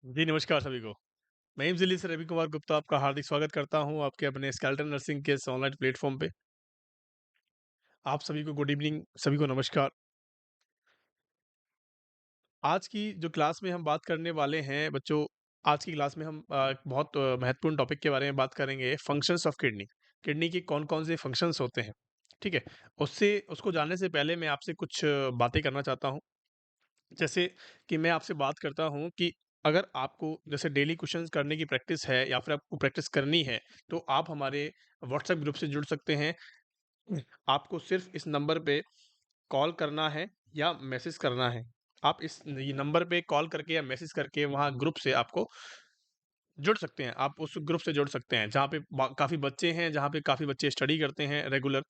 जी, नमस्कार सभी को। मैं एम्स दिल्ली से रवि कुमार गुप्ता आपका हार्दिक स्वागत करता हूँ आपके अपने स्केलेटन नर्सिंग के इस ऑनलाइन प्लेटफ़ॉर्म पे। आप सभी को गुड इवनिंग, सभी को नमस्कार। आज की जो क्लास में हम बात करने वाले हैं बच्चों, आज की क्लास में हम बहुत महत्वपूर्ण टॉपिक के बारे में बात करेंगे, फंक्शंस ऑफ किडनी। किडनी के कौन-कौन से फंक्शंस होते हैं, ठीक है? उससे उसको जानने से पहले मैं आपसे कुछ बातें करना चाहता हूँ। जैसे कि मैं आपसे बात करता हूँ कि अगर आपको जैसे डेली क्वेश्चंस करने की प्रैक्टिस है या फिर आपको प्रैक्टिस करनी है, तो आप हमारे व्हाट्सएप ग्रुप से जुड़ सकते हैं। आपको सिर्फ़ इस नंबर पे कॉल करना है या मैसेज करना है। आप इस ये नंबर पे कॉल करके या मैसेज करके वहाँ ग्रुप से आपको जुड़ सकते हैं। आप उस ग्रुप से जुड़ सकते हैं, जहाँ पे बा काफ़ी बच्चे हैं, जहाँ पे काफ़ी बच्चे स्टडी करते हैं रेगुलर।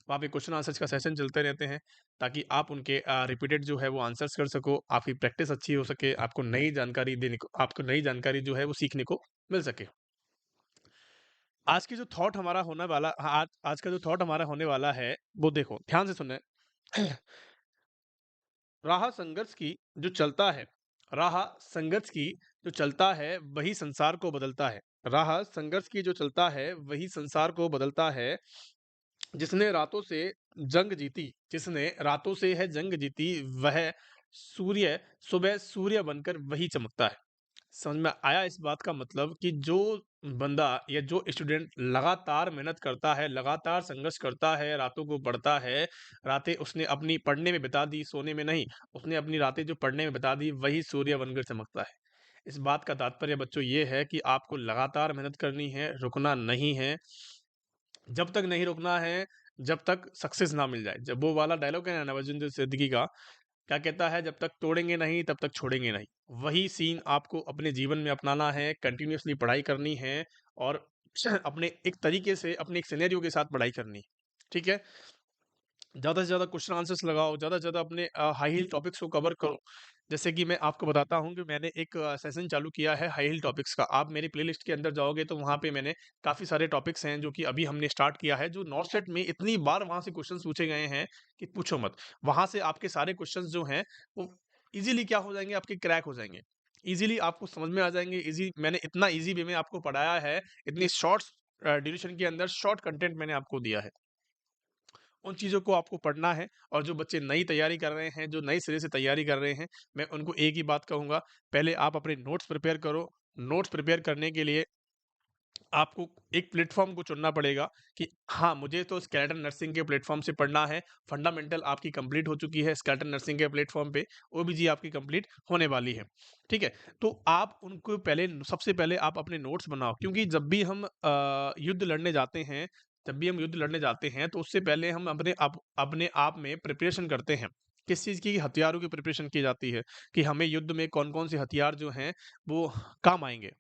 वहाँ पे क्वेश्चन आंसर्स का सेशन चलते रहते हैं, ताकि आप उनके रिपीटेड जो है वो आंसर्स कर सको, आपकी प्रैक्टिस अच्छी हो सके, आपको नई जानकारी जो है वो सीखने को मिल सके। आज की जो थॉट हमारा होने वाला आज आज का जो थॉट हमारा होने वाला है, वो देखो ध्यान से सुनें। राह संघर्ष की जो चलता है राह संघर्ष की जो चलता है वही संसार को बदलता है। राह संघर्ष की जो चलता है वही संसार को बदलता है। जिसने रातों से जंग जीती जिसने रातों से है जंग जीती, वह सूर्य सुबह सूर्य बनकर वही चमकता है। समझ में आया इस बात का मतलब कि जो बंदा या जो स्टूडेंट लगातार मेहनत करता है, लगातार संघर्ष करता है, रातों को पढ़ता है, रातें उसने अपनी पढ़ने में बिता दी, सोने में नहीं, उसने अपनी रातें जो पढ़ने में बिता दी, वही सूर्य बनकर चमकता है। इस बात का तात्पर्य बच्चों ये है कि आपको लगातार मेहनत करनी है, रुकना नहीं है। जब तक नहीं रुकना है, जब तक सक्सेस ना मिल जाए। जब वो वाला डायलॉग है ना नवाजुद्दीन सिद्दीकी का, क्या कहता है, जब तक तोड़ेंगे नहीं तब तक छोड़ेंगे नहीं। वही सीन आपको अपने जीवन में अपनाना है, कंटिन्यूअसली पढ़ाई करनी है और अपने एक तरीके से अपने एक सिनेरियो के साथ पढ़ाई करनी है। ठीक है? ज़्यादा से ज़्यादा क्वेश्चन आंसर्स लगाओ, ज़्यादा से ज़्यादा अपने हाई हील टॉपिक्स को कवर करो। जैसे कि मैं आपको बताता हूँ कि मैंने एक सेशन चालू किया है हाई हील टॉपिक्स का। आप मेरी प्लेलिस्ट के अंदर जाओगे तो वहाँ पे मैंने काफ़ी सारे टॉपिक्स हैं जो कि अभी हमने स्टार्ट किया है, जो नॉट सेट में इतनी बार वहाँ से क्वेश्चंस पूछे गए हैं कि पूछो मत। वहाँ से आपके सारे क्वेश्चंस जो हैं वो ईज़िली क्या हो जाएँगे, आपके क्रैक हो जाएँगे। ईज़िली आपको समझ में आ जाएँगे। मैंने इतना ईज़ी वे में आपको पढ़ाया है, इतनी शॉर्ट्स ड्यूरेशन के अंदर शॉर्ट कंटेंट मैंने आपको दिया है। उन चीज़ों को आपको पढ़ना है और जो बच्चे नई तैयारी कर रहे हैं, जो नए सिरे से तैयारी कर रहे हैं, मैं उनको एक ही बात कहूँगा, पहले आप अपने नोट्स प्रिपेयर करो। नोट्स प्रिपेयर करने के लिए आपको एक प्लेटफ़ॉर्म को चुनना पड़ेगा कि हाँ, मुझे तो स्केलेटन नर्सिंग के प्लेटफ़ॉर्म से पढ़ना है। फंडामेंटल आपकी कंप्लीट हो चुकी है स्केलेटन नर्सिंग के प्लेटफ़ॉर्म पे, ओबीजी आपकी कंप्लीट होने वाली है। ठीक है? तो आप उनको पहले सबसे पहले आप अपने नोट्स बनाओ, क्योंकि जब भी हम युद्ध लड़ने जाते हैं, तो उससे पहले हम अपने आप में प्रिपरेशन करते हैं। किस चीज़ की? हथियारों की प्रिपरेशन की जाती है कि हमें युद्ध में कौन-कौन से हथियार जो हैं, वो काम आएँगे।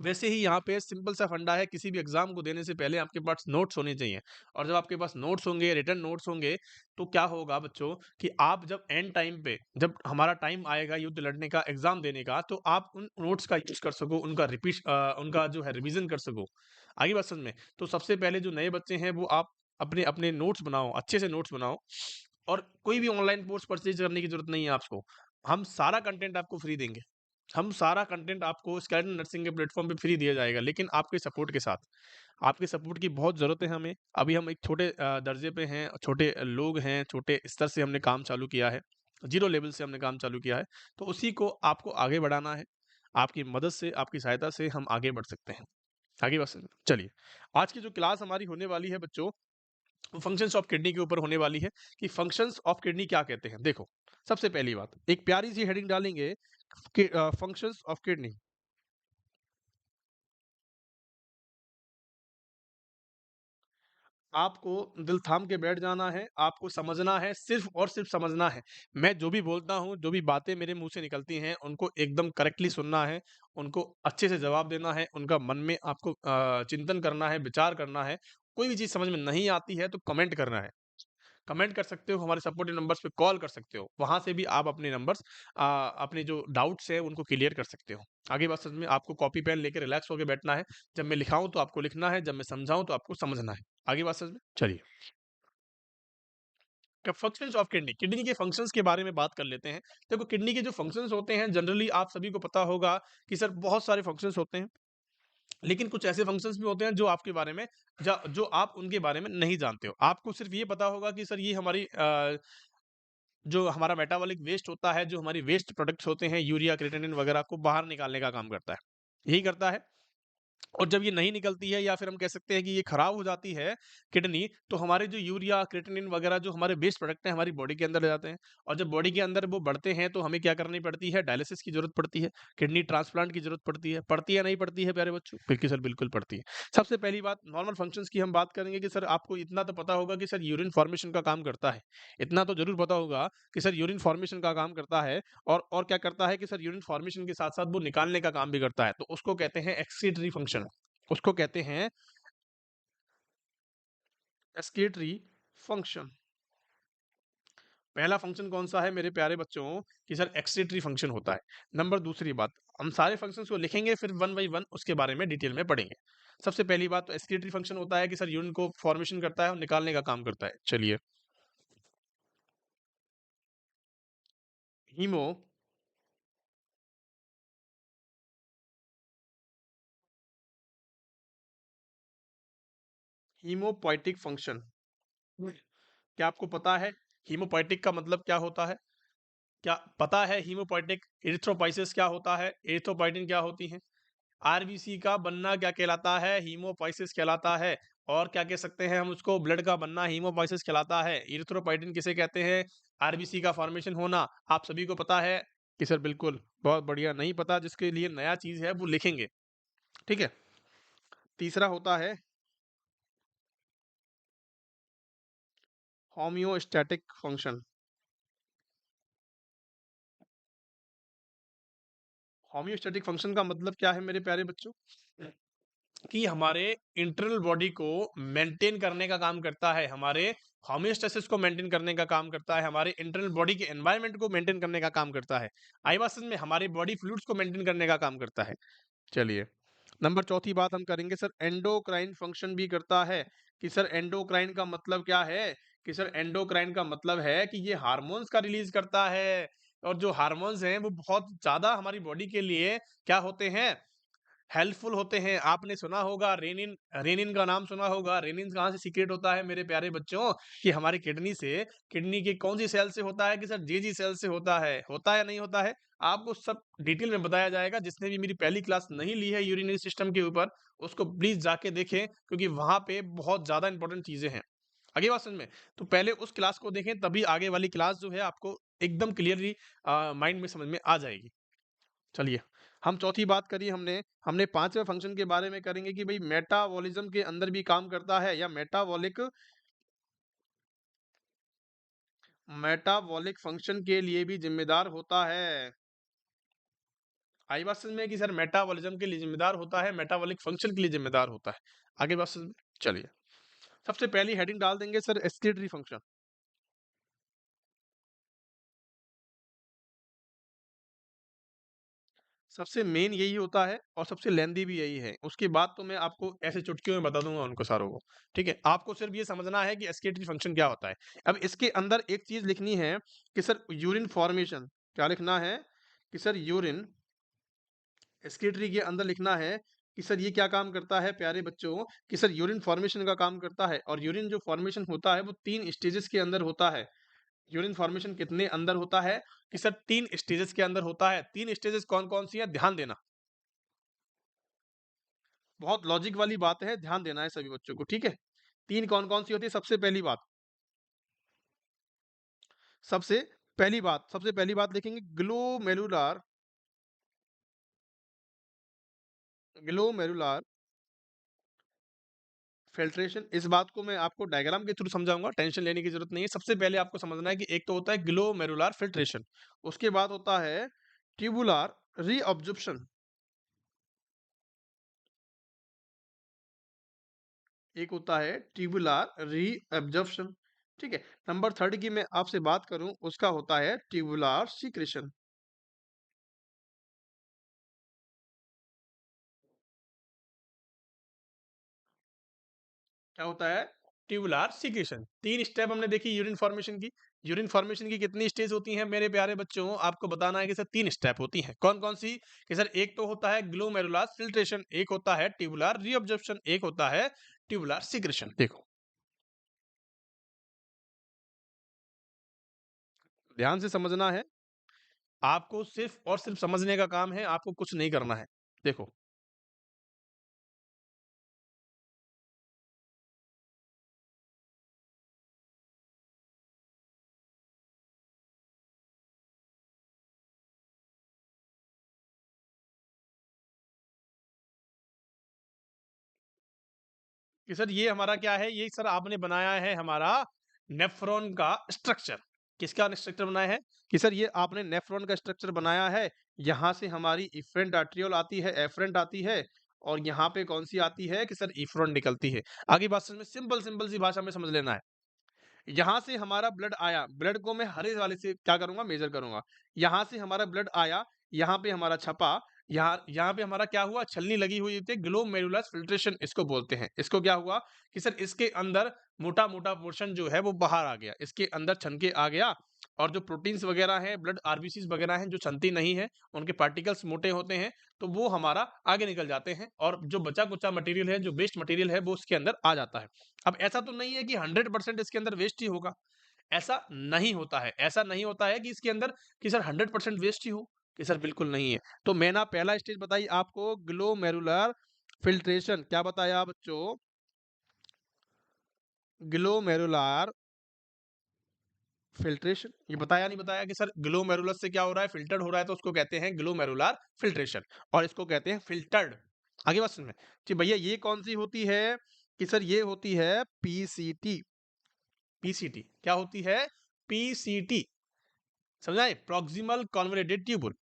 वैसे ही यहाँ पे सिंपल सा फंडा है, किसी भी एग्जाम को देने से पहले आपके पास नोट्स होने चाहिए। और जब आपके पास नोट्स होंगे, रिटन नोट्स होंगे, तो क्या होगा बच्चों कि आप जब एंड टाइम पे, जब हमारा टाइम आएगा युद्ध लड़ने का, एग्जाम देने का, तो आप उन नोट्स का यूज कर सको, उनका जो है रिवीजन कर सको। आगे बात समझ में? तो सबसे पहले जो नए बच्चे हैं वो आप अपने अपने नोट्स बनाओ, अच्छे से नोट्स बनाओ। और कोई भी ऑनलाइन कोर्स परचेज करने की जरूरत नहीं है आपको। हम सारा कंटेंट आपको फ्री देंगे। हम सारा कंटेंट आपको स्केलेटन नर्सिंग के प्लेटफ़ॉर्म पे फ्री दिया जाएगा, लेकिन आपके सपोर्ट के साथ। आपके सपोर्ट की बहुत ज़रूरत है हमें। अभी हम एक छोटे दर्जे पे हैं, छोटे लोग हैं, छोटे स्तर से हमने काम चालू किया है। ज़ीरो लेवल से हमने काम चालू किया है, तो उसी को आपको आगे बढ़ाना है। आपकी मदद से, आपकी सहायता से हम आगे बढ़ सकते हैं। आगे बस चलिए, आज की जो क्लास हमारी होने वाली है बच्चों, वो फंक्शंस ऑफ किडनी के ऊपर होने वाली है कि फंक्शंस ऑफ किडनी क्या कहते हैं। देखो, सबसे पहली बात, एक प्यारी सी हेडिंग डालेंगे कि फंक्शंस ऑफ किडनी। आपको दिल थाम के बैठ जाना है, आपको समझना है, सिर्फ़ और सिर्फ़ समझना है। मैं जो भी बोलता हूँ, जो भी बातें मेरे मुँह से निकलती हैं, उनको एकदम करेक्टली सुनना है, उनको अच्छे से जवाब देना है, उनका मन में आपको चिंतन करना है, विचार करना है। कोई भी चीज़ समझ में नहीं आती है, तो कमेंट करना है। कमेंट कर सकते हो, हमारे सपोर्टिव नंबर्स पे कॉल कर सकते हो। वहाँ से भी आप अपने जो डाउट्स हैं उनको क्लियर कर सकते हो। आगे बात समझ में, आपको कॉपी पेन लेके रिलैक्स होके बैठना है। जब मैं लिखाऊँ तो आपको लिखना है, जब मैं समझाऊँ तो आपको समझना है। आगे बात समझ में? चलिए, फंक्शंस ऑफ किडनी, किडनी के फंक्शंस के बारे में बात कर लेते हैं। देखो किडनी के जो फंक्शंस होते हैं जनरली आप सभी को पता होगा कि सर बहुत सारे फंक्शंस होते हैं। लेकिन कुछ ऐसे फंक्शंस भी होते हैं जो आपके बारे में जो आप उनके बारे में नहीं जानते हो। आपको सिर्फ ये पता होगा कि सर ये हमारी जो हमारा मेटाबॉलिक वेस्ट होता है, जो हमारी वेस्ट प्रोडक्ट्स होते हैं, यूरिया, क्रिएटिनिन वगैरह को बाहर निकालने का काम करता है। यही करता है। और जब ये नहीं निकलती है या फिर हम कह सकते हैं कि ये खराब हो जाती है किडनी, तो हमारे जो यूरिया, क्रिएटिनिन वगैरह जो हमारे वेस्ट प्रोडक्ट हैं हमारी बॉडी के अंदर ले जाते हैं। और जब बॉडी के अंदर वो बढ़ते हैं तो हमें क्या करनी पड़ती है? डायलिसिस की ज़रूरत पड़ती है, किडनी ट्रांसप्लांट की ज़रूरत पड़ती है। पड़ती है, नहीं पड़ती है प्यारे बच्चों? बिल्कुल सर, बिल्कुल पड़ती है। सबसे पहली बात नॉर्मल फंक्शंस की हम बात करेंगे कि सर आपको इतना तो पता होगा कि सर यूरिन फॉर्मेशन का काम करता है। इतना तो ज़रूर पता होगा कि सर यूरिन फॉर्मेशन का काम करता है। और क्या करता है कि सर यूरिन फॉर्मेशन के साथ-साथ वो निकालने का काम भी करता है। तो उसको कहते हैं एक्सक्रीटरी फंक्शन। उसको कहते हैं एक्सक्रीटरी फंक्शन। पहला फंक्शन कौन सा है मेरे प्यारे बच्चों कि सर एक्सक्रीटरी फंक्शन होता है। नंबर दूसरी बात, हम सारे फंक्शंस को लिखेंगे फिर वन बाय वन उसके बारे में डिटेल में पढ़ेंगे। सबसे पहली बात तो एक्सक्रीटरी फंक्शन होता है कि सर यूरिन को फॉर्मेशन करता है और निकालने का काम करता है। चलिए, हीमो हीमोपोइटिक फंक्शन। क्या आपको पता है हीमोपोइटिक का मतलब क्या होता है? क्या पता है हीमोपोइटिक एरिथ्रोपाइसिस क्या होता है? एरिथ्रोपाइटिन क्या होती है? आरबीसी का बनना क्या कहलाता है? हीमोपोइसिस कहलाता है। और क्या कह सकते हैं हम उसको? ब्लड का बनना हीमोपोइसिस कहलाता है। इरिथ्रोपोइटिन किसे कहते हैं? आरबीसी का फॉर्मेशन होना। आप सभी को पता है कि सर बिल्कुल, बहुत बढ़िया। नहीं पता जिसके लिए नया चीज है वो लिखेंगे। ठीक है। तीसरा होता है होम्योस्टैटिक फंक्शन। होम्योस्टैटिक फंक्शन का मतलब क्या है मेरे प्यारे बच्चों? कि हमारे इंटरनल बॉडी को मेंटेन करने का काम करता है, हमारे होमियोस्टेसिस को मेंटेन करने का काम करता है, हमारे इंटरनल बॉडी के एनवायरनमेंट को मेंटेन करने का काम करता है। आई बात समझ में? हमारे बॉडी फ्लूइड्स को मेंटेन करने का काम करता है। चलिए, नंबर चौथी बात हम करेंगे सर एंडोक्राइन फंक्शन भी करता है। कि सर एंडोक्राइन का मतलब क्या है? कि सर एंडोक्राइन का मतलब है कि ये हार्मोन्स का रिलीज करता है। और जो हार्मोन्स हैं वो बहुत ज्यादा हमारी बॉडी के लिए क्या होते हैं? हेल्पफुल होते हैं। आपने सुना होगा रेनिन, रेनिन का नाम सुना होगा। रेनिन कहाँ से सीक्रेट होता है मेरे प्यारे बच्चों? कि हमारी किडनी से, किडनी के कौन सी सेल से होता है? कि सर जी सेल से होता है या नहीं होता है? आपको सब डिटेल में बताया जाएगा। जिसने भी मेरी पहली क्लास नहीं ली है यूरिनरी सिस्टम के ऊपर, उसको प्लीज जाके देखें, क्योंकि वहां पे बहुत ज्यादा इंपॉर्टेंट चीजें हैं। आगे बात समझ में? तो पहले उस क्लास को देखें, तभी आगे वाली क्लास जो है आपको एकदम क्लियरली माइंड में समझ में आ जाएगी। चलिए, हम चौथी बात करी हमने। हमने पांचवें फंक्शन के बारे में करेंगे कि भाई मेटाबॉलिज्म के अंदर भी काम करता है, या मेटाबॉलिक फंक्शन के लिए भी जिम्मेदार होता है। आई बात समझ में? कि सर मेटाबॉलिज्म के लिए जिम्मेदार होता है, मेटाबॉलिक फंक्शन के लिए जिम्मेदार होता है। आगे बात समझ में? चलिए, सबसे पहली हेडिंग डाल देंगे सर एक्सक्रीटरी फंक्शन। सबसे मेन यही होता है और सबसे लेंदी भी यही है। उसके बाद तो मैं आपको ऐसे चुटकियों में बता दूंगा उनको सारों को। ठीक है, आपको सिर्फ ये समझना है कि एस्केटरी फंक्शन क्या होता है। अब इसके अंदर एक चीज लिखनी है कि सर यूरिन फॉर्मेशन। क्या लिखना है? कि सर यूरिन, एस्केटरी के अंदर लिखना है कि सर ये क्या काम करता है प्यारे बच्चों? कि सर यूरिन फॉर्मेशन का काम करता है। और यूरिन जो फॉर्मेशन होता है वो 3 स्टेजेस के अंदर होता है। यूरिन फॉर्मेशन कितने अंदर होता है? कि सर 3 स्टेजेस के अंदर होता है। 3 स्टेजेस कौन-कौन सी है? ध्यान देना। बहुत लॉजिक वाली बात है, ध्यान देना है सभी बच्चों को। ठीक है, 3 कौन-कौन सी होती है? सबसे पहली बात लिखेंगे ग्लोमेरुलार फिल्ट्रेशन। इस बात को मैं आपको डायग्राम के थ्रू समझाऊंगा, टेंशन लेने की जरूरत नहीं है। सबसे पहले आपको समझना है कि एक तो होता है ग्लोमेरुलार फिल्ट्रेशन, उसके बाद होता है ट्यूबुलार रीअब्जॉर्प्शन, एक होता है ट्यूबुलार रीअब्जॉर्प्शन। ठीक है, नंबर थर्ड की मैं आपसे बात करूं, उसका होता है ट्यूबुलार सीक्रेशन। क्या होता है? Tubular secretion. 3 स्टेप हमने देखी यूरिन फॉर्मेशन की। यूरिन फॉर्मेशन की कितनी स्टेज होती हैं मेरे प्यारे बच्चों? आपको बताना है कि सर 3 स्टेप होती हैं। कौन-कौन सी? कि सर एक तो होता है ग्लोमेरुलर फिल्ट्रेशन, एक होता है ट्यूबुलर रीअब्जॉर्प्शन, एक होता है ट्यूबुलर सीक्रेशन। देखो, ध्यान से समझना है। आपको सिर्फ़ और सिर्फ़ समझने का काम है, आपको कुछ नहीं करना है। देखो, कि सर ये हमारा क्या है? ये सर आपने बनाया है हमारा नेफ्रॉन का स्ट्रक्चर। किसका स्ट्रक्चर बनाया है? कि सर ये आपने नेफ्रॉन का स्ट्रक्चर बनाया है। यहाँ से हमारी इफेरेंट आर्टेरियोल आती है, एफरेंट आती है और यहाँ पे कौन-सी आती है? कि सर इफ्रॉन निकलती है। आगे बात समझ में सिंपल सी भाषा में समझ लेना है। यहाँ से हमारा ब्लड आया, ब्लड को मैं हरे वाले से क्या करूँगा? मेज़र करूँगा। यहाँ से हमारा ब्लड आया, यहाँ पे हमारा छपा, यहाँ यहाँ पे हमारा क्या हुआ? छलनी लगी हुई थी, ग्लोमेरुलर फिल्ट्रेशन इसको बोलते हैं। इसको क्या हुआ? कि सर इसके अंदर मोटा-मोटा पोर्शन जो है वो बाहर आ गया। इसके अंदर छन के आ गया और जो प्रोटीन्स वगैरह हैं, ब्लड आरबीसीज़ वगैरह हैं, जो छनती नहीं है, उनके पार्टिकल्स मोटे होते हैं, तो वो हमारा आगे निकल जाते हैं और जो बचा-कुचा मटेरियल है, जो वेस्ट मटेरियल है, वो उसके अंदर आ जाता है। अब ऐसा तो नहीं है कि 100% इसके अंदर वेस्ट ही होगा। ऐसा नहीं होता है। ऐसा नहीं होता है कि इसके अंदर कि सर 100% वेस्ट ही हो, कि सर बिल्कुल नहीं है। तो मैंने ना पहला स्टेज बताई आपको ग्लोमेरुलर फिल्ट्रेशन। क्या बताया बच्चों? Glomerular filtration. ये बताया नहीं बताया कि सर ग्लोमेरुलस से क्या हो रहा है? फ़िल्टर्ड हो रहा है तो उसको कहते हैं ग्लोमेरुलर फिल्ट्रेशन और इसको कहते हैं फ़िल्टर्ड। आगे बात समझ में? कि भैया ये कौन-सी होती है? कि सर ये होती है पीसीटी। पीसीटी क्या होती है? पीसीटी समझ आए? Proximal convoluted tubule.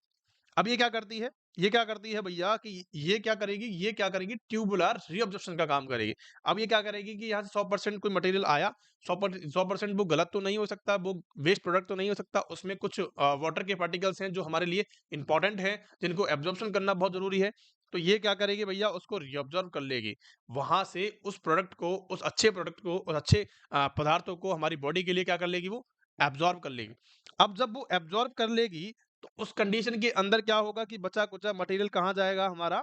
अब ये क्या करती है? ये क्या करती है भैया कि ये क्या करेगी? ये क्या करेगी? ट्यूबुलर रीअब्जॉर्प्शन का काम करेगी। अब ये क्या करेगी कि यहाँ से 100% कोई मटेरियल आया, 100% वो गलत तो नहीं हो सकता, वो वेस्ट प्रोडक्ट तो नहीं हो सकता, उसमें कुछ वाटर के पार्टिकल्स हैं जो हमारे लिए इंपॉर्टेंट हैं, जिनको एब्जॉर्प्शन करना बहुत ज़रूरी है। तो ये क्या करेगी भैया? उसको रीअब्ज़ॉर्ब कर लेगी। वहाँ से उस प्रोडक्ट को, उस अच्छे प्रोडक्ट को, उस अच्छे पदार्थों को हमारी बॉडी के लिए क्या कर लेगी वो? एब्ज़ॉर्ब कर लेगी। अब जब वो एब्ज़ॉर्ब कर लेगी तो उस कंडीशन के अंदर क्या होगा कि बचा-कुचा मटेरियल कहाँ जाएगा हमारा?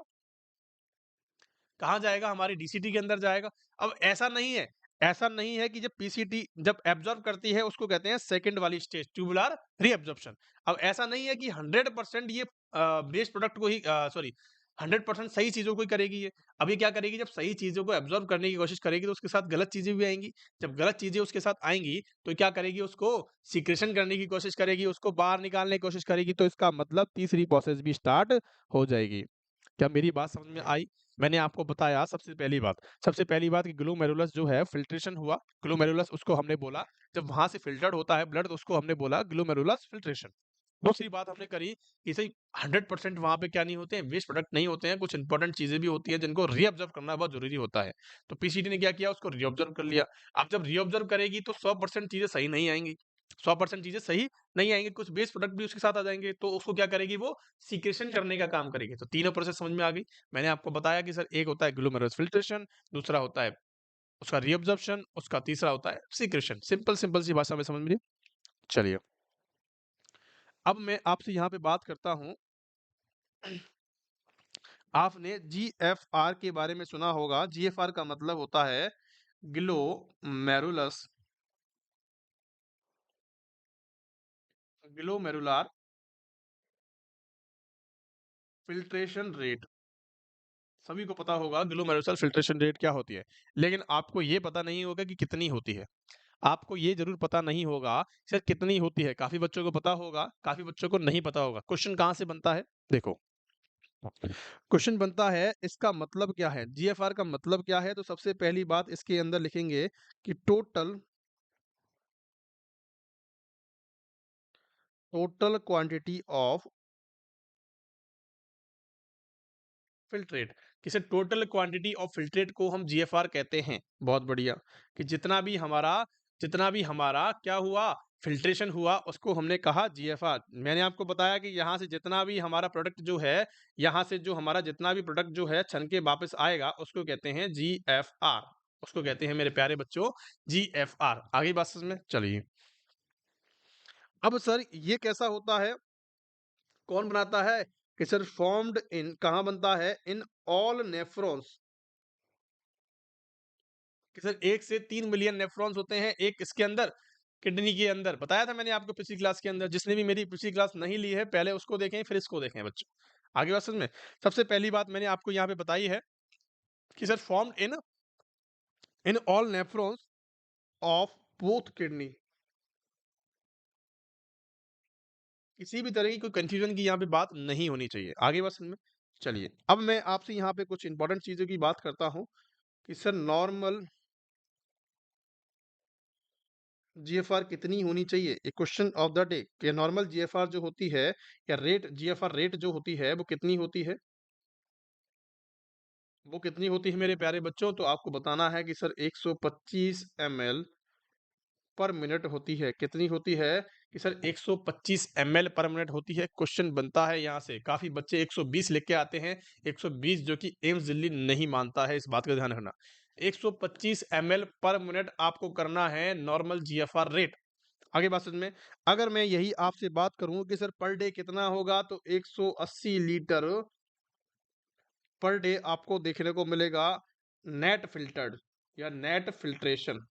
कहाँ जाएगा? हमारी डीसीटी के अंदर जाएगा। अब ऐसा नहीं है कि जब पीसीटी जब एब्ज़ॉर्ब करती है उसको कहते हैं सेकंड वाली स्टेज ट्यूबुलर रीअब्ज़ॉर्प्शन। अब ऐसा नहीं है कि 100% ये वेस्ट प्रोडक्ट को ही सॉरी 100% सही चीज़ों को ही करेगी ये। अब ये क्या करेगी जब सही चीज़ों को एब्ज़ॉर्ब करने की कोशिश करेगी तो उसके साथ गलत चीज़ें भी आएँगी। जब गलत चीज़ें उसके साथ आएँगी तो क्या करेगी उसको सीक्रेशन करने की कोशिश करेगी, उसको बाहर निकालने की कोशिश करेगी तो इसका मतलब तीसरी प्रोसेस भी स्टार्ट हो जाएगी। क्या मेरी बात समझ में आई? मैंने आपको बताया सबसे पहली बात कि ग्लोमेरुलस जो है फ़िल्ट्रेशन हुआ, ग्लोमेरुलस उसको हमने बोला जब वहाँ से फ़िल्टर्ड होता है ब्लड तो उसको हमने बोला ग्लोमेरुलस फ़िल्ट्रेशन। दूसरी बात हमने करी कि सही 100% वहाँ पे क्या नहीं होते हैं, वेस्ट प्रोडक्ट नहीं होते हैं, कुछ इंपॉर्टेंट चीज़ें भी होती हैं जिनको रीअब्ज़ॉर्ब करना बहुत ज़रूरी होता है। तो पीसीटी ने क्या किया उसको रीअब्ज़ॉर्ब कर लिया। अब जब रीअब्ज़ॉर्ब करेगी तो 100% चीज़ें सही नहीं आएँगी। 100% चीज़ें सही नहीं आएँगी, कुछ बेस प्रोडक्ट भी उसके साथ आ जाएँगे, तो उसको क्या करेगी वो सीक्रेशन करने का काम करेगी। तो तीनों प्रोसेस समझ में आ गई। मैंने आपको बताया कि सर एक होता है ग्लोमेरुलस फिल्ट्रेशन, दूसरा होता है उसका रीअब्ज़ॉर्प्शन, उसका तीसरा होता है सीक्रेशन। सिंपल सी भाषा में समझ में आई? चलिए, अब मैं आपसे यहाँ पे बात करता हूँ, आपने जीएफआर के बारे में सुना होगा। जीएफआर का मतलब होता है ग्लोमेरुलस ग्लोमेरुलर फिल्ट्रेशन रेट। सभी को पता होगा ग्लोमेरुलर फिल्ट्रेशन रेट क्या होती है, लेकिन आपको ये पता नहीं होगा कि कितनी होती है। आपको ये ज़रूर पता नहीं होगा सर कितनी होती है। काफ़ी बच्चों को पता होगा, काफ़ी बच्चों को नहीं पता होगा। क्वेश्चन कहाँ से बनता है? देखो, क्वेश्चन बनता है इसका मतलब क्या है? जीएफआर का मतलब क्या है? तो सबसे पहली बात इसके अंदर लिखेंगे कि टोटल क्वांटिटी ऑफ फिल्ट्रेट। किसे टोटल क्वांटिटी ऑफ फिल्ट्रेट को हम जीएफआर कहते हैं। बहुत बढ़िया। कि जितना भी हमारा क्या हुआ फिल्ट्रेशन हुआ उसको हमने कहा जीएफआर। मैंने आपको बताया कि यहाँ से जितना भी हमारा प्रोडक्ट जो है, यहाँ से जो हमारा जितना भी प्रोडक्ट जो है छन के वापस आएगा उसको कहते हैं जीएफआर। उसको कहते हैं मेरे प्यारे बच्चों जीएफआर। आगे बात समझ में? चलिए, अब सर ये कैसा होता है? कौन बनाता है? कि सर फॉर्म्ड इन कहाँ बनता है? In all nephrons. कि सर 1 से 3 मिलियन नेफ्रॉन्स होते हैं एक इसके अंदर, किडनी के अंदर। बताया था मैंने आपको पिछली क्लास के अंदर। जिसने भी मेरी पिछली क्लास नहीं ली है, पहले उसको देखें, फिर इसको देखें बच्चों। आगे बात समझ में? सबसे पहली बात मैंने आपको यहाँ पे बताई है कि sir formed in in all nephrons of both kidney. किसी भी तरह की कोई कंफ्यूजन की यहाँ पे बात नहीं होनी चाहिए। आगे बात समझ में? चलिए, अब मैं आपसे यहाँ पे कुछ इंपॉर्टेंट चीज़ों की बात करता हूँ कि सर नॉर्मल जीएफआर कितनी होनी चाहिए? ये क्वेश्चन ऑफ द डे कि नॉर्मल जीएफआर जो होती है या रेट जीएफआर रेट जो होती है वो कितनी होती है? वो कितनी होती है मेरे प्यारे बच्चों? तो आपको बताना है कि सर 125 एमएल पर मिनट होती है। कितनी होती है? कि सर 125 एमएल पर मिनट होती है। क्वेश्चन बनता है यहाँ से। काफ़ी बच्चे 120 लिख के आते हैं। 120 जो कि एम्स दिल्ली नहीं मानता है, इस बात का ध्यान रखना। 125 एमएल पर मिनट आपको करना है नॉर्मल जीएफआर रेट। आगे बात समझ में? अगर मैं यही आपसे बात करूँ कि सर पर डे कितना होगा, तो 180 लीटर पर डे आपको देखने को मिलेगा नेट फ़िल्टर्ड या नेट फ़िल्ट्रेशन,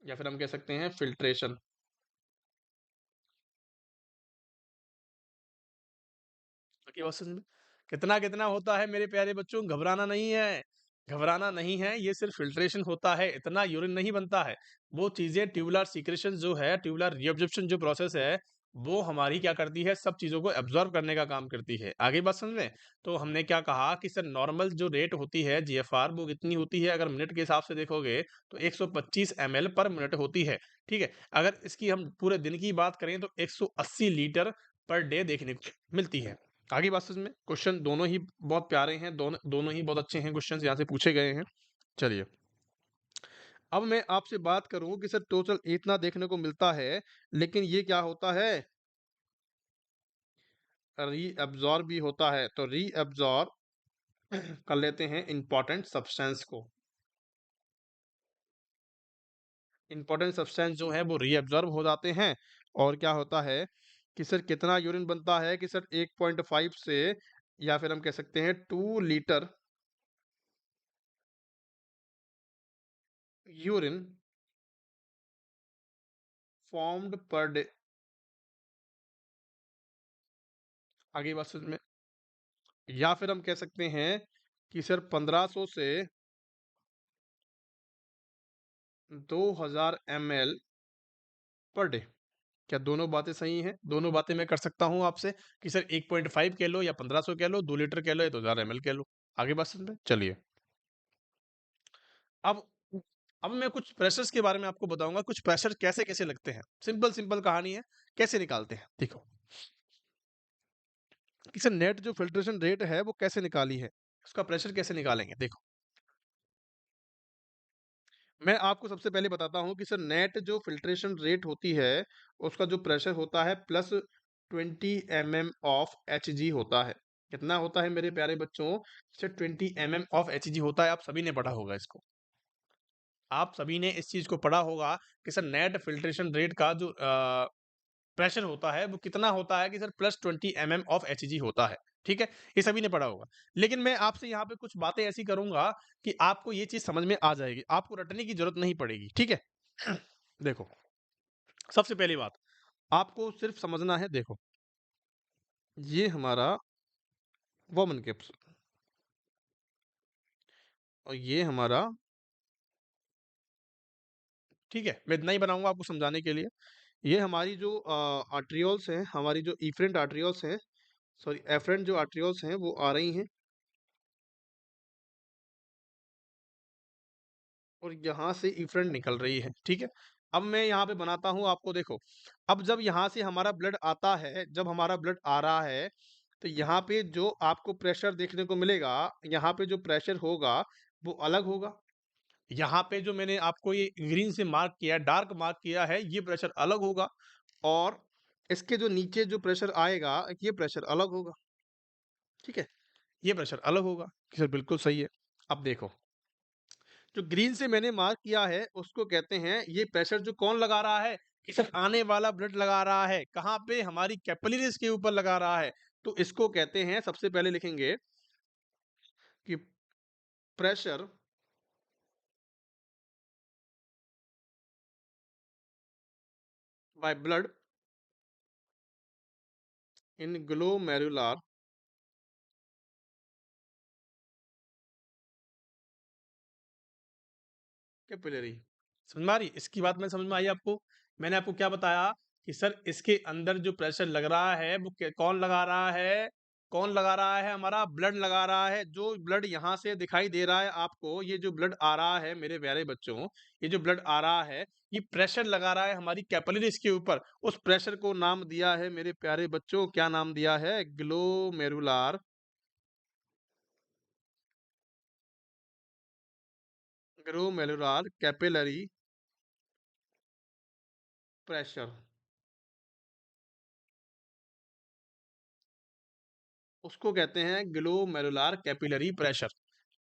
या फिर हम कह सकते हैं फ़िल्ट्रेशन। आपकी बात समझ में? कितना-कितना होता है मेरे प्यारे बच्चों, घबराना नहीं है। घबराना नहीं है, ये सिर्फ़ फ़िल्ट्रेशन होता है, इतना यूरिन नहीं बनता है। वो चीज़ें ट्यूबुलर सीक्रेशन जो है, ट्यूबुलर रीअब्ज़ॉर्प्शन जो प्रोसेस है, वो हमारी क्या करती है, सब चीज़ों को एब्ज़ॉर्ब करने का काम करती है। आगे बात समझ में? तो हमने क्या कहा कि सर नॉर्मल जो रेट होती है जीएफआर वो कितनी होती है, अगर मिनट के हिसाब से देखोगे तो 125 एमएल पर मिनट होती है, ठीक है? अगर इसकी हम पूरे दिन की बात करें तो 180 लीटर पर डे देखने को मिलती है। आगे बात समझ में? क्वेश्चन दोनों ही बहुत प्यारे हैं, दोनों दोनों ही बहुत अच्छे हैं क्वेश्चंस यहाँ से पूछे गए हैं। चलिए, अब मैं आपसे बात करूँ कि सर टोटल इतना देखने को मिलता है, लेकिन ये क्या होता है? रीअब्ज़ॉर्ब भी होता है। तो रीअब्ज़ॉर्ब कर लेते हैं इम्पोर्टेंट सब्सटेंस को। इम्पोर्टेंट सब्सटेंस जो है वो रीअब्ज़ॉर्ब हो जाते हैं, और क्या होता है कि सर कितना यूरिन बनता है? कि सर 1.5 से, या फिर हम कह सकते हैं 2 litre urine formed per day. आगे बात समझ में? या फिर हम कह सकते हैं कि सर 1500 से 2000 ml पर डे। क्या दोनों बातें सही हैं? दोनों बातें मैं कर सकता हूँ आपसे कि सर 1.5 कह लो या 1500 कह लो, 2 लीटर कह लो या 2000 ml कह लो। आगे बात समझ में? चलिए, अब अब मैं कुछ प्रेशर्स के बारे में आपको बताऊंगा, कुछ प्रेशर कैसे-कैसे लगते हैं। सिंपल सिंपल कहानी है, कैसे निकालते हैं? देखो, कि सर नेट जो फिल्ट्रेशन रेट है वो कैसे निकाली है? उसका प्रेशर कैसे निकालेंगे? देखो, मैं आपको सबसे पहले बताता हूँ कि सर नेट जो फ़िल्ट्रेशन रेट होती है, उसका जो प्रेशर होता है प्लस 20 mm ऑफ Hg होता है। कितना होता है मेरे प्यारे बच्चों? सर 20 mm ऑफ Hg होता है, आप सभी ने पढ़ा होगा इसको। आप सभी ने इस चीज़ को पढ़ा होगा कि सर नेट फ़िल्ट्रेशन रेट का जो प्रेशर होता है वो कितना होता है कि sir plus 20 mm of Hg होता है। ठीक है? ये सभी ने पढ़ा होगा। लेकिन मैं आपसे यहाँ पे कुछ बातें ऐसी करूँगा कि आपको ये चीज़ समझ में आ जाएगी। आपको रटने की ज़रूरत नहीं पड़ेगी। ठीक है? देखो, सबसे पहली बात, आपको सिर्फ़ समझना है। देखो, ये हमारा वोमेन कैप्सूल और ये हमारा, ठीक है? मैं इतना ही बनाऊँगा आपको समझाने के लिए। ये हमारी जो आर्टेरियोल्स हैं, हमारी जो इफ़रेंट आर्टेरियोल्स हैं, सॉरी एफ़रेंट जो आर्टेरियोल्स हैं वो आ रही हैं, और यहाँ से इफ़रेंट निकल रही है। ठीक है? अब मैं यहाँ पे बनाता हूँ आपको। देखो, अब जब यहाँ से हमारा ब्लड आता है, जब हमारा ब्लड आ रहा है, तो यहाँ पे जो आपको प्रेशर देखने को मिलेगा, यहाँ पे जो प्रेशर होगा, वो अलग होगा। यहाँ पे जो मैंने आपको ये ग्रीन से मार्क किया है, डार्क मार्क किया है, ये प्रेशर अलग होगा, और इसके जो नीचे जो प्रेशर आएगा, ये प्रेशर अलग होगा। ठीक है? ये प्रेशर अलग होगा। सर बिल्कुल सही है। अब देखो, जो ग्रीन से मैंने मार्क किया है, उसको कहते हैं, ये प्रेशर जो कौन लगा रहा है? कि सर आने वाला ब्लड लगा रहा है, कहाँ पे? हमारी कैपिलरीज़ के ऊपर लगा रहा है। तो इसको कहते हैं, सबसे पहले लिखेंगे कि pressure by blood in glomerular capillary. समझ में आ रही? इसकी बात में समझ में आई आपको? मैंने आपको क्या बताया कि सर इसके अंदर जो प्रेशर लग रहा है वो कौन लगा रहा है? कौन लगा रहा है? हमारा ब्लड लगा रहा है। जो ब्लड यहाँ से दिखाई दे रहा है आपको, ये जो ब्लड आ रहा है मेरे प्यारे बच्चों, ये जो ब्लड आ रहा है, ये प्रेशर लगा रहा है हमारी कैपिलरीज के ऊपर। उस प्रेशर को नाम दिया है मेरे प्यारे बच्चों, क्या नाम दिया है? Glomerular glomerular capillary pressure. उसको कहते हैं ग्लोमेरुलर कैपिलरी प्रेशर।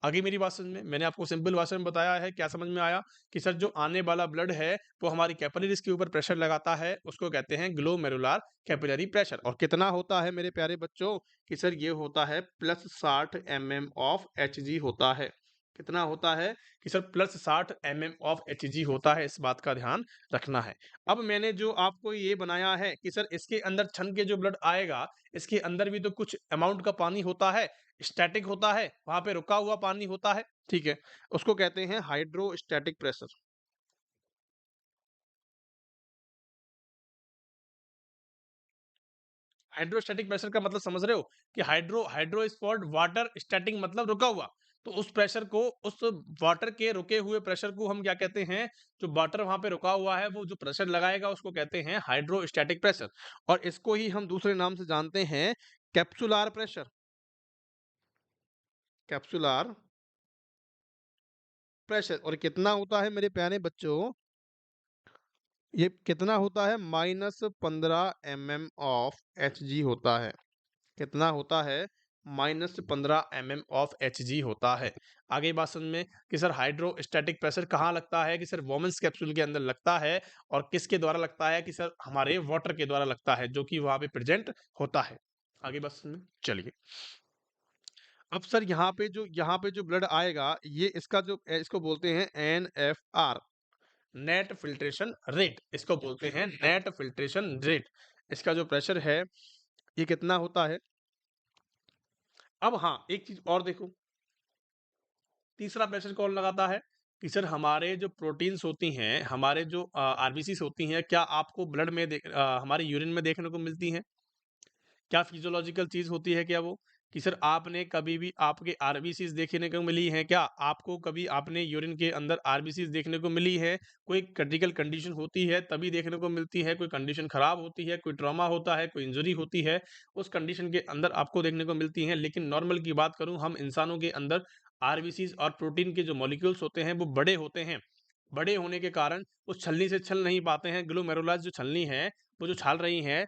आगे मेरी बात समझ में? मैंने आपको सिंपल भाषा में बताया है, क्या समझ में आया? कि सर जो आने वाला ब्लड है वो हमारी कैपिलरीज के ऊपर प्रेशर लगाता है, उसको कहते हैं ग्लोमेरुलर कैपिलरी प्रेशर। और कितना होता है मेरे प्यारे बच्चों? कि सर ये होता है +60 mm ऑफ Hg होता है। कितना होता है? कि सर +60 mm ऑफ Hg होता है, इस बात का ध्यान रखना है। अब मैंने जो आपको ये बनाया है कि सर इसके अंदर छन के जो ब्लड आएगा, इसके अंदर भी तो कुछ अमाउंट का पानी होता है, स्टैटिक होता है, वहां पे रुका हुआ पानी होता है, ठीक है। उसको कहते हैं हाइड्रोस्टैटिक प्रेशर। हाइड्रोस्टैटिक प्रेशर का मतलब समझ रहे हो? कि hydro is called water, static मतलब रुका हुआ। तो उस प्रेशर को, उस वाटर के रुके हुए प्रेशर को हम क्या कहते हैं? जो वाटर वहां पे रुका हुआ है वो जो प्रेशर लगाएगा उसको कहते हैं हाइड्रोस्टैटिक प्रेशर। और इसको ही हम दूसरे नाम से जानते हैं कैप्सुलार प्रेशर। कैप्सुलार प्रेशर। और कितना होता है मेरे प्यारे बच्चों? ये कितना होता है? -15 mm ऑफ Hg होता है। कितना होता है? -15 mm ऑफ Hg होता है। आगे बात समझ में? कि सर हाइड्रोस्टैटिक प्रेशर कहाँ लगता है? कि सर वोमेंस कैप्सूल के अंदर लगता है। और किसके द्वारा लगता है? कि सर हमारे वाटर के द्वारा लगता है, जो कि वहां पे प्रेजेंट होता है। आगे बात समझ में? चलिए, अब सर यहाँ पे जो ब्लड आएगा, ये इसका जो इसको बोलते हैं NFR, नेट फिल्ट्रेशन रेट। इसको बोलते हैं नेट फिल्ट्रेशन रेट। इसका जो प्रेशर है ये कितना होता है? अब हाँ, एक चीज और देखो, तीसरा प्रेशर कौन लगाता है? कि सर हमारे जो प्रोटीन्स होती हैं, हमारे जो आरबीसीज होती हैं, क्या आपको ब्लड में हमारे यूरिन में देखने को मिलती हैं? क्या फिजियोलॉजिकल चीज होती है क्या वो? कि सर आपने कभी भी आपके आरबीसीज देखने को मिली है क्या? आपको कभी आपने यूरिन के अंदर आरबीसीज देखने को मिली है? कोई क्रिटिकल कंडीशन होती है तभी देखने को मिलती है, कोई कंडीशन खराब होती है, कोई ट्रॉमा होता है, कोई इंजरी होती है, उस कंडीशन के अंदर आपको देखने को मिलती है। लेकिन नॉर्मल की बात करूं, हम इंसानों के अंदर आरबीसीज और प्रोटीन के जो मॉलिक्यूल्स होते हैं वो बड़े होते हैं। बड़े होने के कारण उस छलनी से छल नहीं पाते हैं। ग्लोमेरुलस जो छलनी है, वो जो छाल रही है,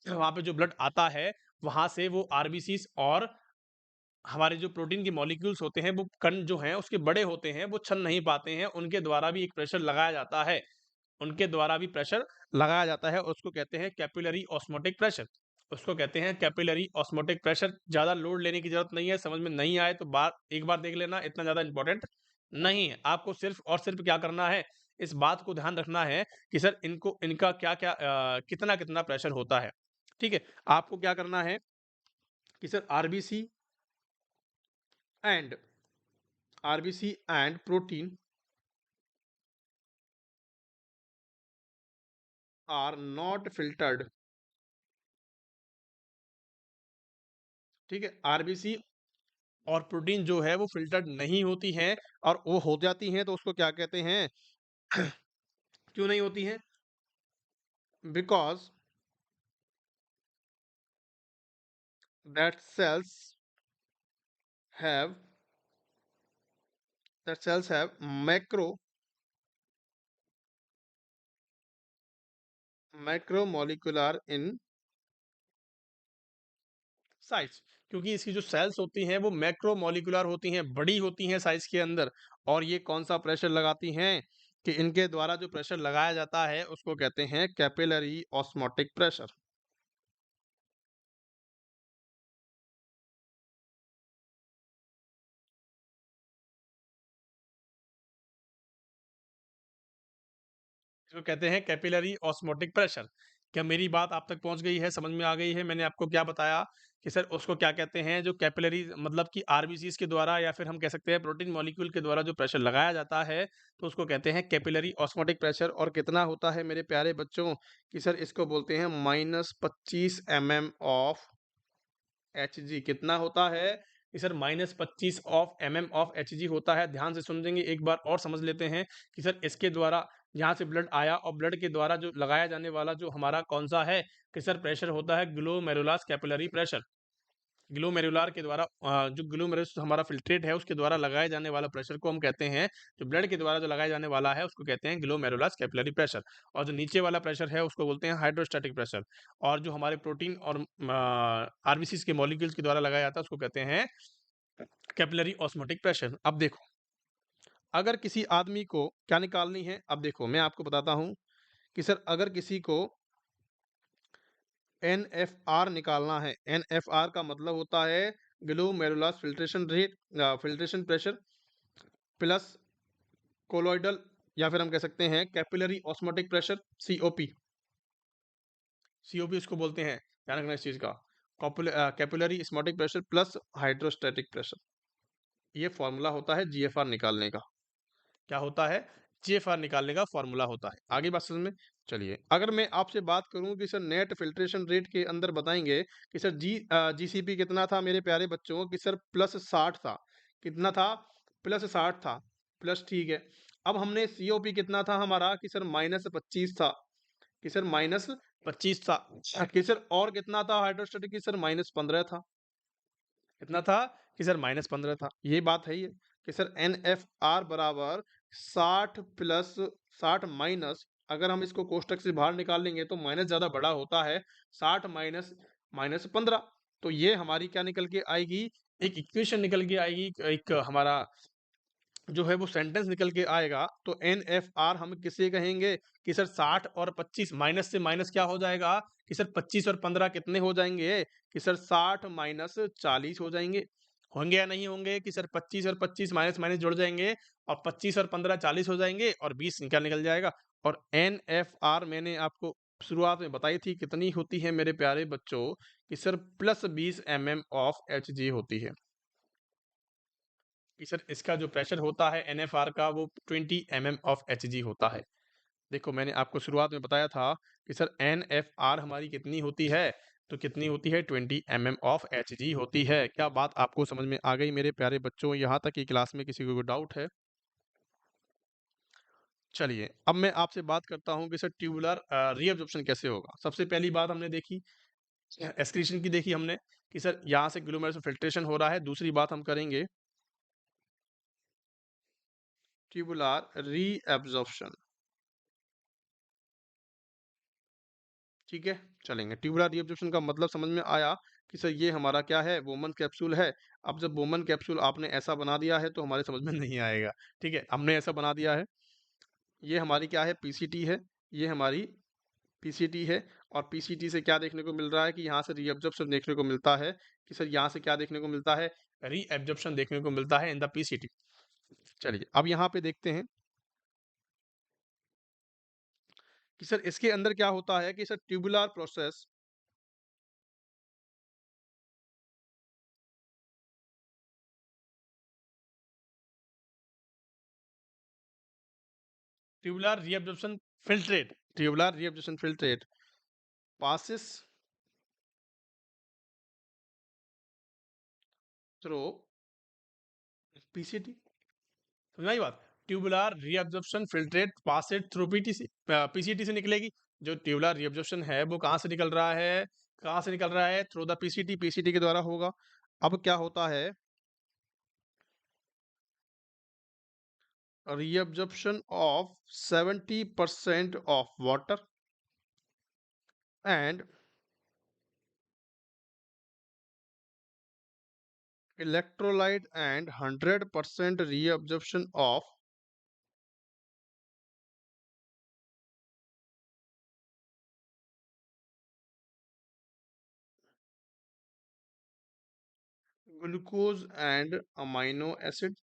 वहां पे जो ब्लड आता है, वहां से वो आरबीसीज और हमारे जो प्रोटीन के मॉलिक्यूल्स होते हैं, वो कण जो हैं उसके बड़े होते हैं, वो छन नहीं पाते हैं। उनके द्वारा भी एक प्रेशर लगाया जाता है। उनके द्वारा भी प्रेशर लगाया जाता है। उसको कहते हैं कैपिलरी ऑस्मोटिक प्रेशर। उसको कहते हैं कैपिलरी ऑस्मोटिक प्रेशर। ज्यादा लोड लेने की जरूरत नहीं है। समझ में नहीं आए तो बार एक बार देख लेना, इतना ज्यादा इंपॉर्टेंट नहीं है। आपको सिर्फ और सिर्फ क्या करना है? इस बात को ध्यान रखना है कि सर इनको इनका क्या क्या कितना कितना प्रेशर होता है। ठीक है, आपको क्या करना है कि sir and RBC and protein are not filtered. ठीक है, आरबीसी और प्रोटीन जो है वो फिल्टर्ड नहीं होती हैं। और वो हो जाती हैं तो उसको क्या कहते हैं? क्यों नहीं होती हैं? Because that have cells have macro macromolecular in size. क्योंकि इसकी जो सेल्स होती हैं वो मैक्रोमोलिकुलर होती हैं, बड़ी होती हैं साइज के अंदर। और ये कौन सा प्रेशर लगाती हैं? कि इनके द्वारा जो प्रेशर लगाया जाता है उसको कहते हैं कैपिलरी ऑस्मोटिक प्रेशर। इसको कहते हैं कैपिलरी ऑस्मोटिक प्रेशर। क्या मेरी बात आप तक पहुंच गई है, समझ में आ गई है? मैंने आपको क्या बताया कि सर उसको क्या कहते हैं, जो कैपिलरी मतलब कि आरबीसीज के द्वारा या फिर हम कह सकते हैं प्रोटीन मॉलिक्यूल के द्वारा जो प्रेशर लगाया जाता है तो उसको कहते हैं कैपिलरी ऑस्मोटिक प्रेशर। और कितना होता है मेरे प्यारे बच्चों कि सर इसको बोलते हैं -25 mm ऑफ एचजी। कितना होता है कि सर -25 ऑफ एचजी होता है। ध्यान से सुनेंगे, एक बार और समझ लेते हैं कि सर इसके द्वारा यहाँ से ब्लड आया और ब्लड के द्वारा जो लगाया जाने वाला जो हमारा कौन सा है कि सर प्रेशर होता है ग्लोमेरुलस कैपिलरी प्रेशर। ग्लोमेरुलर के द्वारा जो ग्लोमेरुलस हमारा फिल्ट्रेट है उसके द्वारा लगाए जाने वाला प्रेशर को हम कहते हैं, जो ब्लड के द्वारा जो लगाया जाने वाला है उसको कहते हैं ग्लोमेरुलस कैपिलरी प्रेशर। और जो नीचे वाला प्रेशर है उसको बोलते हैं हाइड्रोस्टैटिक प्रेशर। और जो हमारे प्रोटीन और आरबीसीज के मॉलिक्यूल्स के द्वारा लगाया जाता है उसको कहते हैं कैपिलरी ऑस्मोटिक प्रेशर। अब देखो, अगर किसी आदमी को क्या निकालनी है, अब देखो मैं आपको बताता हूं कि सर अगर किसी को NFR निकालना है, NFR का मतलब होता है glomerulus filtration rate, filtration pressure plus colloidal, या फिर हम कह सकते हैं capillary osmotic pressure, COP। COP इसको बोलते हैं, ध्यान रखना इस चीज का। Capillary osmotic pressure plus hydrostatic pressure, ये फॉर्मूला होता है GFR निकालने का। क्या होता है? GFR निकालने का फॉर्मूला होता है। आगे बात समझ में? चलिए, अगर मैं आपसे बात करूं कि सर नेट फिल्ट्रेशन रेट के अंदर बताएंगे कि सर GCP कितना था मेरे प्यारे बच्चों, कि सर +60 था। कितना था? +60 था। प्लस, ठीक है। अब हमने COP कितना था हमारा, कि सर -25 था। कि सर -25 था। कि सर और कितना था हाइड्रोस्टेटिक, की सर -15 था। कितना था? कि सर -15 था। ये बात है ये कि सर NFR बराबर 60 प्लस 60 माइनस, अगर हम इसको कोष्टक से बाहर निकाल लेंगे तो माइनस ज्यादा बड़ा होता है। 60 माइनस -15, तो ये हमारी क्या निकल के आएगी? एक इक्वेशन निकल के आएगी, एक हमारा जो है वो सेंटेंस निकल के आएगा। तो NFR हम किसे कहेंगे? कि सर 60 और 25, माइनस से माइनस क्या हो जाएगा? कि सर 25 और 15 कितने हो जाएंगे? कि सर 60 माइनस 40 हो जाएंगे। होंगे या नहीं होंगे? कि सर 25 और 25 माइनस माइनस जुड़ जाएंगे और 25 और 15 40 हो जाएंगे और 20 निकल जाएगा। और NFR मैंने आपको शुरुआत में बताई थी कितनी होती है मेरे प्यारे बच्चों, कि सर +20 mm ऑफ Hg होती है। कि सर इसका जो प्रेशर होता है NFR का वो 20 mm ऑफ Hg होता है। देखो मैंने आपको शुरुआत में बताया था कि सर NFR हमारी कितनी होती है, तो कितनी होती है? 20 mm ऑफ Hg होती है। क्या बात आपको समझ में आ गई मेरे प्यारे बच्चों? यहाँ तक की क्लास में किसी को कोई डाउट है? चलिए, अब मैं आपसे बात करता हूँ कि सर ट्यूबुलर रीअब्जॉर्प्शन कैसे होगा। सबसे पहली बात हमने देखी एक्सक्रीशन की, देखी हमने कि सर यहाँ से ग्लोमेरुलर से फिल्ट्रेशन हो रहा है। दूसरी बात हम करेंगे ट्यूबुलर रीअब्जॉर्प्शन। ठीक है, चलेंगे। ट्यूबुलर रीअब्जॉर्प्शन का मतलब समझ में आया कि सर ये हमारा क्या है? बोमन कैप्सूल है। अब जब बोमन कैप्सूल आपने ऐसा बना दिया है तो हमारे समझ में नहीं आएगा। ठीक है, हमने ऐसा बना दिया है। ये हमारी क्या है? पीसीटी है। ये हमारी पीसीटी है। और पीसीटी से क्या देखने को मिल रहा है कि यहाँ से रीअब्जॉर्प्शन देखने को मिलता है। कि सर यहाँ से क्या देखने को मिलता है? रीअब्जॉर्प्शन देखने को मिलता है इन द पीसीटी। चलिए, अब यहाँ पे देखते हैं कि सर इसके अंदर क्या होता है, कि sir tubular process, tubular reabsorption filtrate, tubular reabsorption filtrate passes through PCT। समझ आई बात? Tubular reabsorption filtrate passed through PTC, PCT से निकलेगी। जो ट्यूबुलर रीअब्जॉर्प्शन है वो कहाँ से निकल रहा है? कहाँ से निकल रहा है? थ्रू द पीसीटी, पीसीटी के द्वारा होगा। अब क्या होता है? Reabsorption of 70% of water and electrolyte and 100% reabsorption of glucose and amino acid.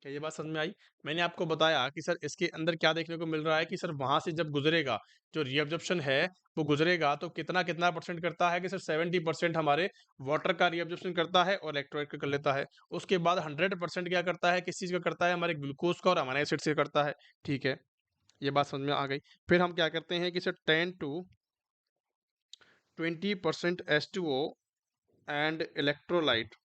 क्या ये बात समझ में आई? मैंने आपको बताया कि सर इसके अंदर क्या देखने को मिल रहा है कि सर वहां से जब गुजरेगा, जो रीअब्जॉर्प्शन है वो गुजरेगा तो कितना कितना परसेंट करता है कि सर 70% हमारे वाटर का रीअब्जॉर्प्शन करता है और इलेक्ट्रोलाइट का कर लेता है। उसके बाद 100% क्या करता है, किस चीज का करता है, हमारे ग्लूकोज का और अमाइनो एसिड से करता है। ठीक है, ये बात समझ में आ गई। फिर हम क्या करते हैं कि sir 10 to 20% H2O and electrolyte.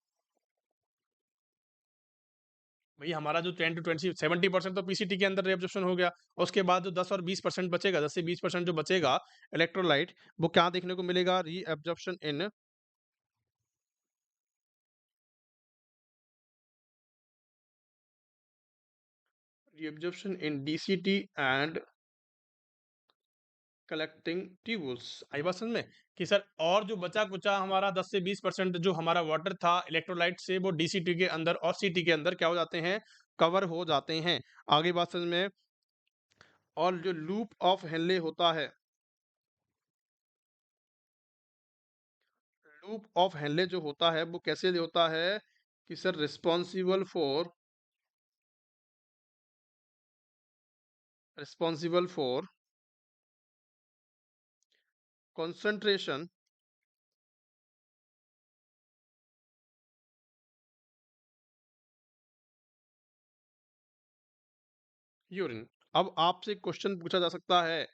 भाई हमारा जो 10 to 20 70% तो पीसीटी के अंदर रिएब्जॉर्प्शन हो गया। उसके बाद जो 10 और 20% बचेगा, 10 से 20% जो बचेगा इलेक्ट्रोलाइट, वो क्या देखने को मिलेगा, reabsorption in DCT and collecting tubules. आई बात समझ में कि सर और जो बचा कुचा हमारा 10 से 20% जो हमारा वाटर था इलेक्ट्रोलाइट से, वो डीसीटी के अंदर और सीटी के अंदर क्या हो जाते हैं, कवर हो जाते हैं। आगे बात समझ में। और जो लूप ऑफ हेनले होता है, लूप ऑफ हेनले जो होता है वो कैसे होता है कि sir responsible for concentration urine. अब आपसे क्वेश्चन पूछा जा सकता है,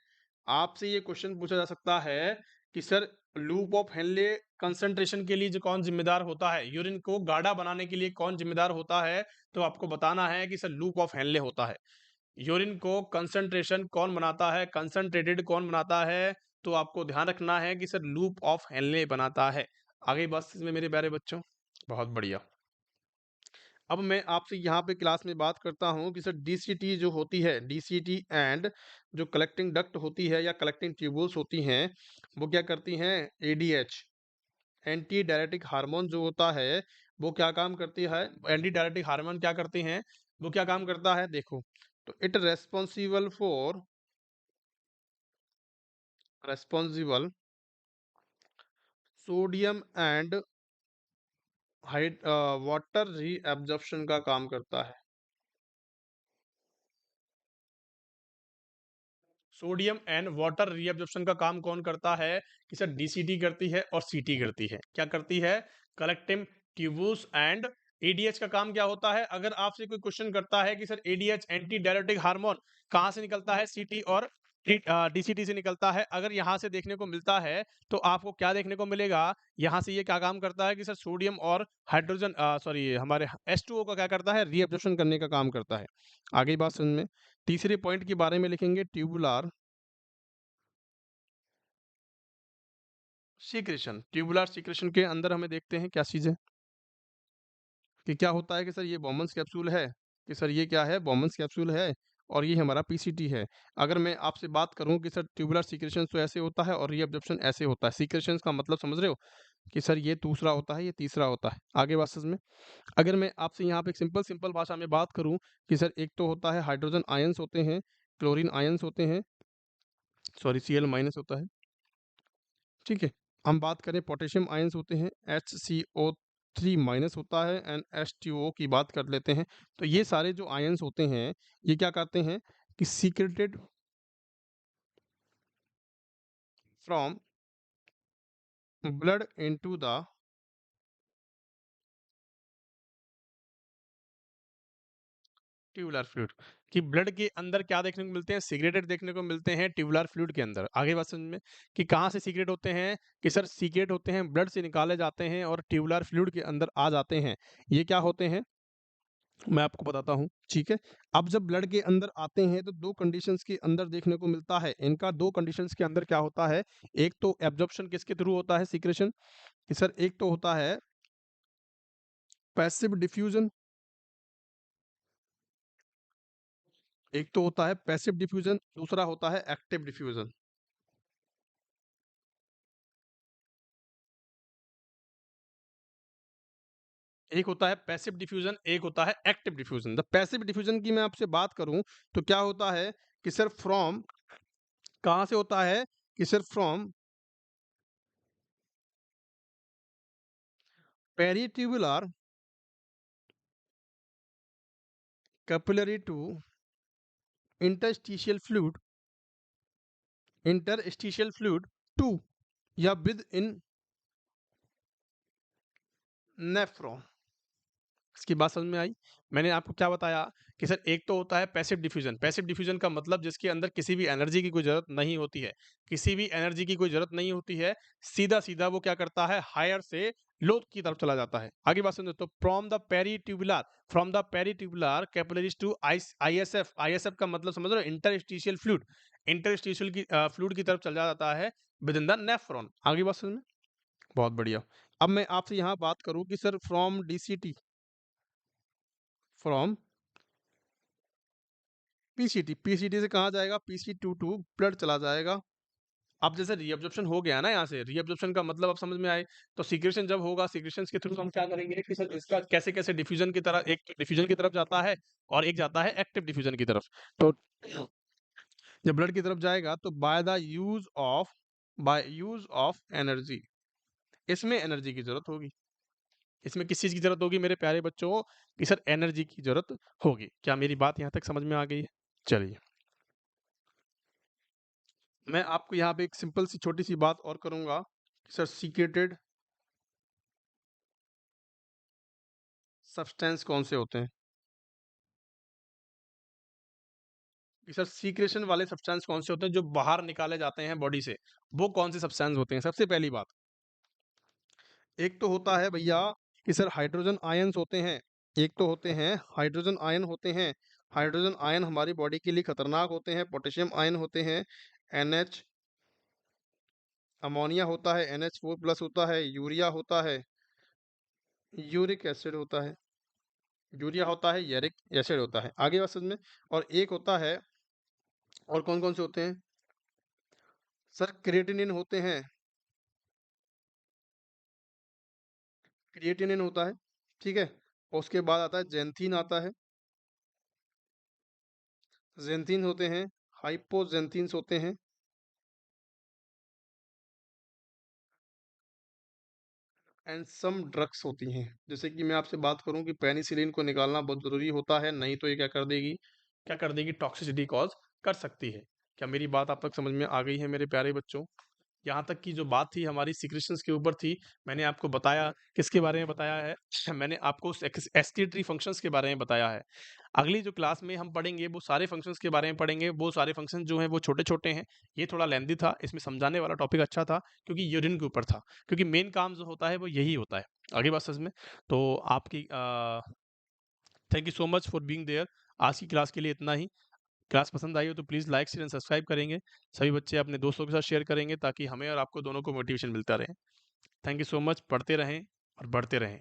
आपसे ये क्वेश्चन पूछा जा सकता है कि sir loop of Henle concentration के लिए जो कौन जिम्मेदार होता है, यूरिन को गाढ़ा बनाने के लिए कौन जिम्मेदार होता है, तो आपको बताना है कि सर लूप ऑफ हेनले होता है। यूरिन को कंसंट्रेशन कौन बनाता है, कंसंट्रेटेड कौन बनाता है, तो आपको ध्यान रखना है कि सर लूप ऑफ हेनले बनाता है। आगे बस में मेरे प्यारे बच्चों, बहुत बढ़िया। अब मैं आपसे यहाँ पे क्लास में बात करता हूँ कि सर डीसीटी जो होती है, डीसीटी एंड जो कलेक्टिंग डक्ट होती है या कलेक्टिंग ट्यूबुल्स होती हैं, वो क्या करती हैं, एडीएच एंटी डायरेटिक हार्मोन जो होता है वो क्या काम करती है, एंटी डायरेटिक हार्मोन क्या करते हैं, वो क्या काम करता है देखो। तो it responsible sodium and hide water reabsorption का काम करता है। सोडियम एंड वाटर रीअब्जॉर्प्शन का काम कौन करता है कि सर डीसीटी करती है और सीटी करती है। क्या करती है, कलेक्टिव ट्यूब्यूल्स एंड एडीएच का काम क्या होता है। अगर आपसे कोई क्वेश्चन करता है कि sir ADH anti diuretic hormone कहाँ से निकलता है, सीटी और डीसीटी से निकलता है, अगर यहाँ से देखने को मिलता है तो आपको क्या देखने को मिलेगा, यहाँ से ये क्या काम करता है कि सर सोडियम और हाइड्रोजन सॉरी हमारे H2O का क्या करता है, रीअब्जॉर्प्शन करने का काम करता है। आगे बात समझ में। तीसरे पॉइंट के बारे में लिखेंगे, ट्यूबुलार सीक्रेशन। ट्यूबुलार सीक्रेशन के अंदर हमें देखते हैं क्या चीज़ है कि क्या होता है कि सर ये बॉमन्स कैप्सूल है, कि सर ये क्या है, बॉमन्स कैप्सूल है और ये हमारा पीसीटी है। अगर मैं आपसे बात करूं कि सर ट्यूबुलर सीक्रेशन तो ऐसे होता है और रीअब्जॉर्प्शन ऐसे होता है, सीक्रेशन का मतलब समझ रहे हो कि सर ये दूसरा होता है, ये तीसरा होता है। आगे बात समझ में। अगर मैं आपसे यहाँ पे एक सिंपल सिंपल भाषा में बात करूं कि सर एक तो होता है हाइड्रोजन आयंस होते हैं, क्लोरीन आयंस होते हैं, सॉरी Cl माइनस होता है, ठीक है। हम बात करें पोटेशियम आयंस होते हैं, HCO3 माइनस होता है एंड H2O की बात कर लेते हैं। तो ये सारे जो आयंस होते हैं ये क्या करते हैं कि secreted from blood into the tubular fluid, कि ब्लड के अंदर क्या देखने को मिलते हैं, सीक्रेटेड देखने को मिलते हैं ट्यूबुलर फ्लूइड के अंदर। आगे बात समझ में कि कहाँ से सीक्रेट होते हैं, कि सर सीक्रेट होते हैं ब्लड से निकाले जाते हैं और ट्यूबुलर फ्लूइड के अंदर आ जाते हैं। ये क्या होते हैं, मैं आपको बताता हूँ, ठीक है। अब जब ब्लड के अंदर आते हैं तो दो कंडीशंस के अंदर देखने को मिलता है इनका, दो कंडीशंस के अंदर क्या होता है, एक तो एब्जॉर्प्शन किसके थ्रू होता है सीक्रेशन, कि सर एक तो होता है पैसिव डिफ्यूजन, एक तो होता है पैसिव डिफ्यूजन, दूसरा होता है एक्टिव डिफ्यूजन। एक होता है पैसिव डिफ्यूजन, एक होता है active diffusion. The passive diffusion की मैं आपसे बात करूं तो क्या होता है कि सर फ्रॉम, कहां से होता है कि sir from peritubular capillary to interstitial fluid, interstitial fluid to या विद इन नेफ्रॉन। इसकी बात समझ में आई? मैंने आपको क्या बताया कि सर एक तो होता है पैसिव डिफ्यूजन। पैसिव डिफ्यूजन का मतलब जिसके अंदर किसी भी एनर्जी की कोई ज़रूरत नहीं होती है। किसी भी एनर्जी की कोई ज़रूरत नहीं होती है, सीधा-सीधा वो क्या करता है, हायर से लो की तरफ चला जाता है। आगे बात समझो तो from the peritubular capillaries to ISF. ISF का मतलब समझ रहे हो, इंटरस्टिशियल फ्लूइड। इंटरस्टिशियल की फ्लूइड की तरफ चला जाता है विद इन द नेफ्रॉन। आगे बात समझ में? बहुत बढ़िया। अब मैं आपसे यहाँ बात करूँ कि sir from DCT, from PCT, PCT से कहाँ जाएगा, पीसी टू ब्लड चला जाएगा। अब जैसे रीअब्जॉर्प्शन हो गया ना यहाँ से, रीअब्जॉर्प्शन का मतलब अब समझ में आए, तो सीक्रेशन जब होगा, सीक्रेशन के थ्रू हम क्या करेंगे कि सर इसका कैसे कैसे डिफ्यूजन की तरह, एक डिफ्यूजन की तरफ जाता है और एक जाता है एक्टिव डिफ्यूजन की तरफ। तो जब ब्लड की तरफ जाएगा तो बाय यूज ऑफ एनर्जी, इसमें एनर्जी की जरूरत होगी। इसमें किस चीज की जरूरत होगी मेरे प्यारे बच्चों, कि सर एनर्जी की जरूरत होगी। क्या मेरी बात यहाँ तक समझ में आ गई है? चलिए, मैं आपको यहाँ पे एक सिंपल सी छोटी सी बात और करूंगा कि सर सीक्रेटेड सब्सटेंस कौन से होते हैं, कि सर सीक्रेशन वाले सब्सटेंस कौन से होते हैं जो बाहर निकाले जाते हैं बॉडी से, वो कौन से सब्सटेंस होते हैं। सबसे पहली बात, एक तो होता है भैया कि सर हाइड्रोजन आयंस होते हैं। एक तो होते हैं हाइड्रोजन आयन होते हैं। हाइड्रोजन आयन हमारी बॉडी के लिए खतरनाक होते हैं। पोटेशियम आयन होते हैं, NH, अमोनिया होता है, NH4+ होता है, यूरिया होता है, यूरिक एसिड होता है, यूरिया होता है, यूरिक एसिड होता है। आगे बात समझ में? और एक होता है, और कौन कौन से होते हैं सर, क्रिएटिनिन होते हैं, क्रिएटिनिन होता है, ठीक है। और उसके बाद आता है जेंथीन आता है, जेंथीन होते हैं, हाइपोजेंथीन्स होते हैं, एंड सम ड्रग्स होती हैं। जैसे कि मैं आपसे बात करूं कि पेनिसिलिन को निकालना बहुत ज़रूरी होता है, नहीं तो ये क्या कर देगी, टॉक्सिसिटी कॉज कर सकती है। क्या मेरी बात आप तक समझ में आ गई है मेरे प्यारे बच्चों? यहाँ तक की जो बात थी हमारी सीक्रेशंस के ऊपर थी, मैंने आपको बताया किसके बारे में बताया है मैंने आपको एस्केटरी फंक्शंस के बारे में बताया है। अगली जो क्लास में हम पढ़ेंगे वो सारे फंक्शंस के बारे में पढ़ेंगे। वो सारे फंक्शंस जो हैं वो छोटे-छोटे हैं। ये थोड़ा लेंथी था, इसमें समझाने वाला टॉपिक अच्छा था क्योंकि यूरिन के ऊपर था, क्योंकि मेन काम जो होता है वो यही होता है। आगे बात समझ में? तो आपकी thank you so much for being there. आज की क्लास के लिए इतना ही। क्लास पसंद आई हो तो please like, share and subscribe करेंगे। सभी बच्चे अपने दोस्तों के साथ शेयर करेंगे ताकि हमें और आपको दोनों को मोटिवेशन मिलता रहे। Thank you so much. पढ़ते रहें और बढ़ते रहें।